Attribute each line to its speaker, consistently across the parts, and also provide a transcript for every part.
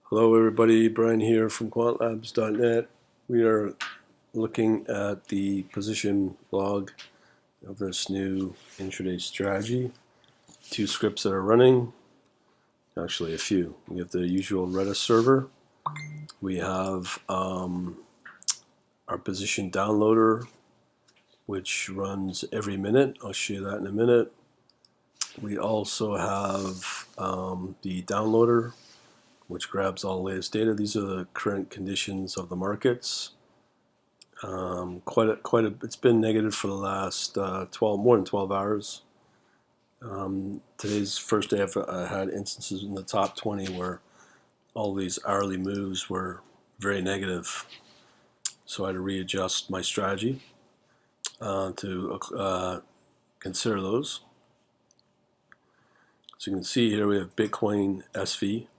Speaker 1: Hello everybody, Brian here from quantlabs.net. We are looking at the position log of this new intraday strategy. Two scripts that are running, actually a few. We have the usual Redis server. We have our position downloader, which runs every minute. I'll show you that in a minute. We also have the downloader, which grabs all the latest data. These are the current conditions of the markets. It's been negative for the last more than 12 hours. Today's first day I've had instances in the top 20 where all these hourly moves were very negative. So I had to readjust my strategy to consider those. So you can see here we have Bitcoin SV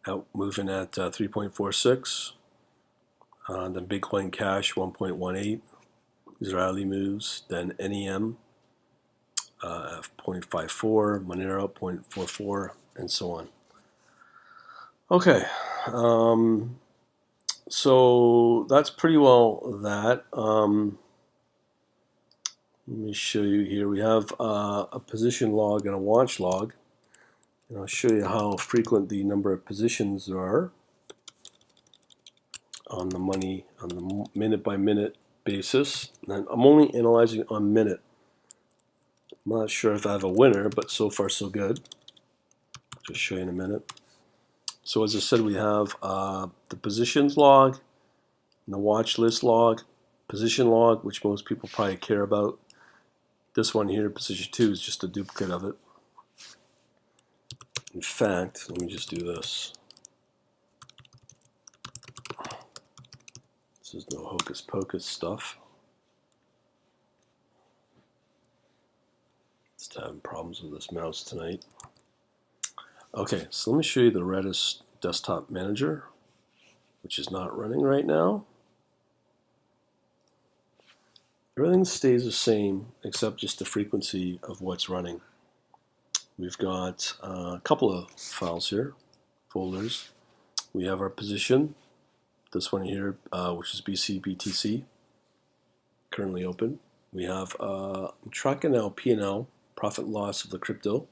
Speaker 1: out moving at 3.46. Then Bitcoin Cash 1.18. These are hourly moves. Then NEM at 0.54, Monero 0.44, and so on. Okay, so that's pretty well that. Let me show you here. We have a position log and a watch log. And I'll show you how frequent the number of positions there are on the minute by minute basis. And I'm only analyzing on minute. I'm not sure if I have a winner, but so far so good. Just show you in a minute. So as I said, we have the positions log and the watch list log, position log, which most people probably care about. This one here, position 2, is just a duplicate of it. In fact, let me just do this. This is no hocus pocus stuff. Just having problems with this mouse tonight. Okay, so let me show you the Redis desktop manager, which is not running right now. Everything stays the same except just the frequency of what's running. We've got a couple of files here, folders. We have our position, this one here, which is BCBTC, currently open. We have I'm tracking now P&L, profit and loss of the crypto.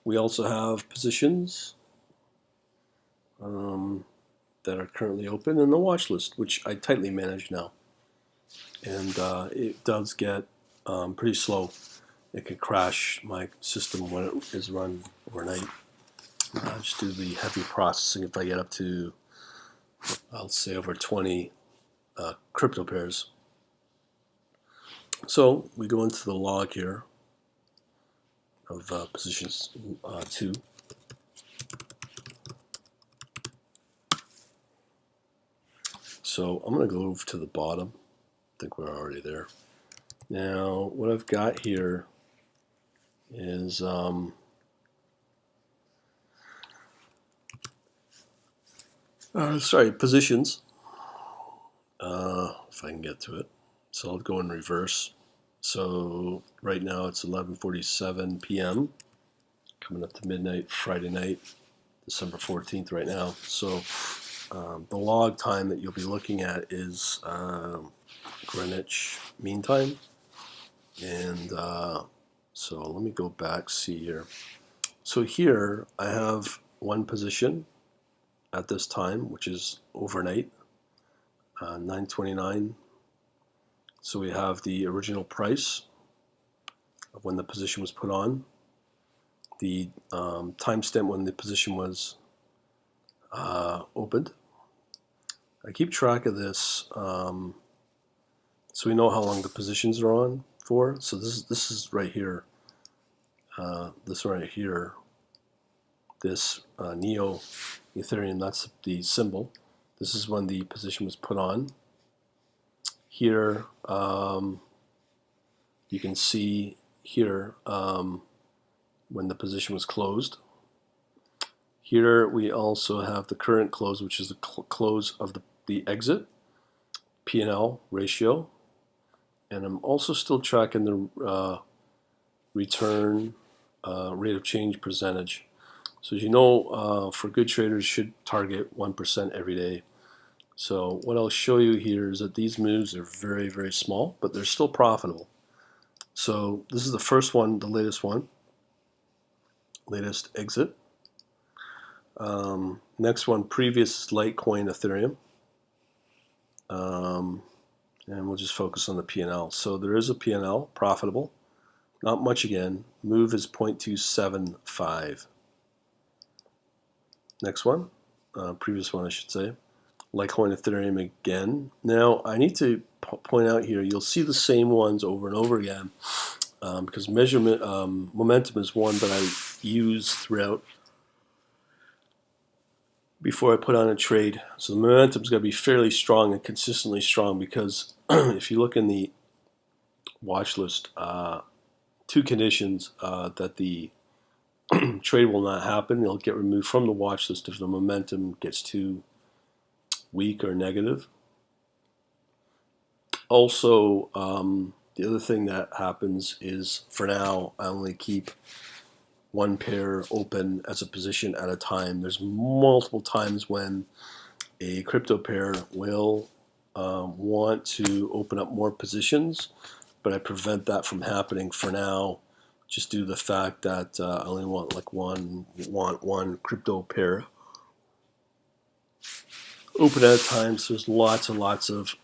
Speaker 1: We also have positions that are currently open, and the watch list, which I tightly manage now. And it does get pretty slow. It can crash my system when it is run overnight. Just do the heavy processing if I get up to, I'll say, over 20 crypto pairs. So we go into the log here of positions 2. So I'm going to go over to the bottom. I think we're already there. Now what I've got here is positions. If I can get to it. So I'll go in reverse. So right now it's 11:47 p.m. coming up to midnight Friday night, December 14th right now. So the log time that you'll be looking at is Greenwich Mean Time. And so let me go back, see here. So here I have one position at this time, which is overnight, 9:29. So we have the original price of when the position was put on, the timestamp when the position was opened. I keep track of this so we know how long the positions are on for. So this is right here. This right here. This Neo Ethereum, that's the symbol. This is when the position was put on. Here you can see here when the position was closed. Here we also have the current close, which is the close of the exit, P&L ratio, and I'm also still tracking the return rate of change percentage. So as you know, for good traders, should target 1% every day. So what I'll show you here is that these moves are very, very small, but they're still profitable. So this is the first one, the latest one, latest exit. Next one, previous Litecoin Ethereum. And we'll just focus on the P&L. So there is a P&L, profitable. Not much again. Move is 0.275. Next one, previous one I should say. Litecoin Ethereum again. Now I need to point out here, you'll see the same ones over and over again because measurement momentum is one that I use throughout before I put on a trade. So the momentum's got to be fairly strong and consistently strong because if you look in the watch list, two conditions that the trade will not happen. It'll get removed from the watch list if the momentum gets too weak or negative. Also, the other thing that happens is, for now, I only keep one pair open as a position at a time. There's multiple times when a crypto pair will want to open up more positions, but I prevent that from happening for now, just due to the fact that I only want one crypto pair open at a time. So there's lots and lots of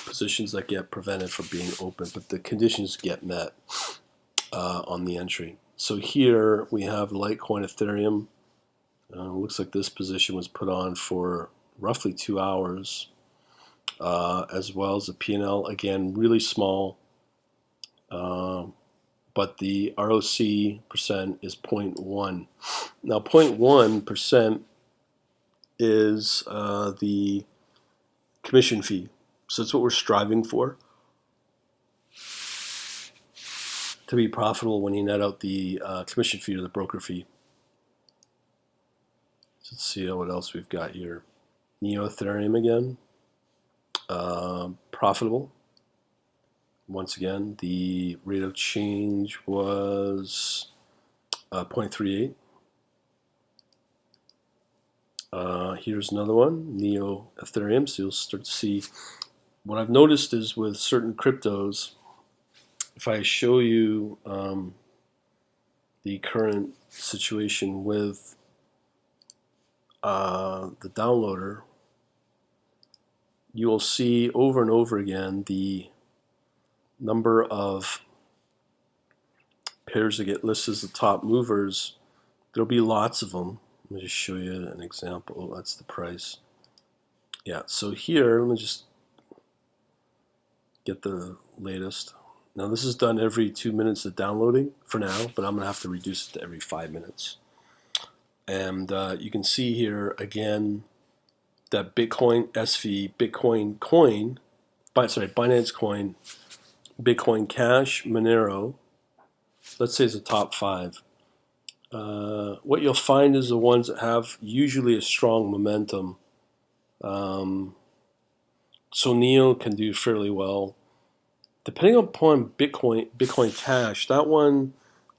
Speaker 1: positions that get prevented from being open, but the conditions get met on the entry. So here we have Litecoin Ethereum. Looks like this position was put on for roughly 2 hours, as well as the P&L, again, really small, but the ROC percent is 0.1. Now 0.1% is the commission fee. So that's what we're striving for, to be profitable when you net out the commission fee or the broker fee. So let's see what else we've got here. Neo Ethereum again, profitable. Once again, the rate of change was 0.38. Here's another one, Neo Ethereum. So you'll start to see what I've noticed is with certain cryptos, if I show you the current situation with the downloader, you will see over and over again the number of pairs that get listed as the top movers. There'll be lots of them. Let me just show you an example. That's the price. Yeah, so here, let me just get the latest. Now this is done every 2 minutes of downloading for now, but I'm gonna have to reduce it to every 5 minutes. And you can see here again that Bitcoin SV, Bitcoin Coin, Binance Coin, Bitcoin Cash, Monero, let's say it's the top 5. What you'll find is the ones that have usually a strong momentum. So Neo can do fairly well. Depending upon Bitcoin Cash, that one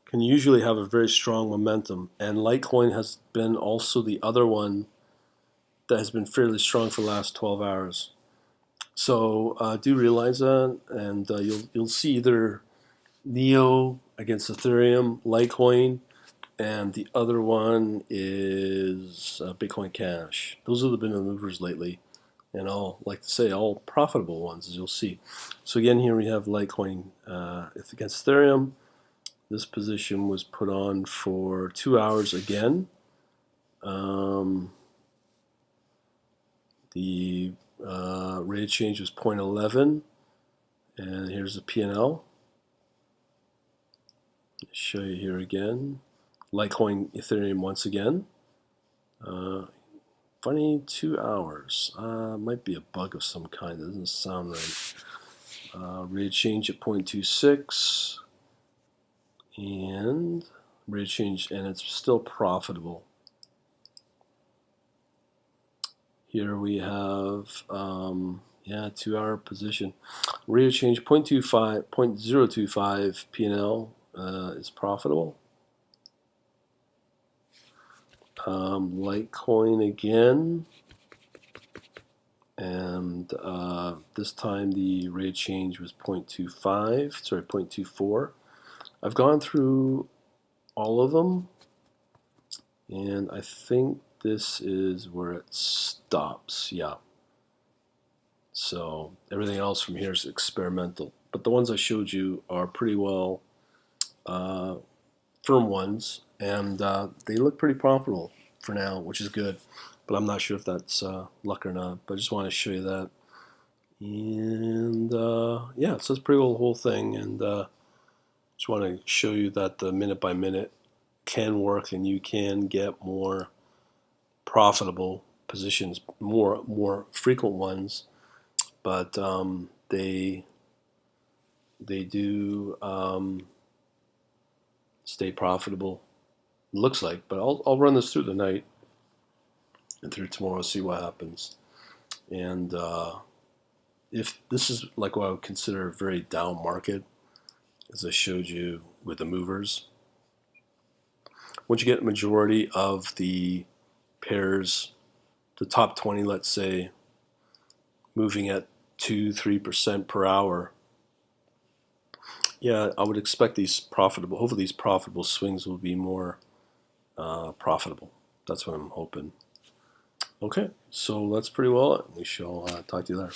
Speaker 1: can usually have a very strong momentum. And Litecoin has been also the other one that has been fairly strong for the last 12 hours. So do realize that, and you'll see either Neo against Ethereum, Litecoin, and the other one is Bitcoin Cash. Those have been the movers lately, and I'll like to say all profitable ones, as you'll see. So again, here we have Litecoin against Ethereum. This position was put on for 2 hours again. The rate of change was 0.11, and here's the P&L. Show you here again. Litecoin Ethereum once again. Funny, 2 hours. Might be a bug of some kind. That doesn't sound right. Rate of change at 0.26, and rate of change, and it's still profitable. Here we have 2 hour position. Rate of change 0.025 P&L is profitable. Litecoin again, and this time the rate of change was 0.24. I've gone through all of them, and I think this is where it stops. Yeah. So everything else from here is experimental, but the ones I showed you are pretty well firm ones, and they look pretty profitable for now, which is good. But I'm not sure if that's luck or not. But I just want to show you that. And yeah, so it's pretty well the whole thing. And just want to show you that the minute by minute can work, and you can get more profitable positions, more frequent ones. But they do stay profitable. Looks like, but I'll run this through the night and through tomorrow, see what happens. And if this is like what I would consider a very down market, as I showed you with the movers, once you get the majority of the pairs, the top 20, let's say, moving at 2-3% per hour, yeah, I would expect these profitable, hopefully these profitable swings will be more profitable. That's what I'm hoping. Okay, so that's pretty well it. We shall talk to you later.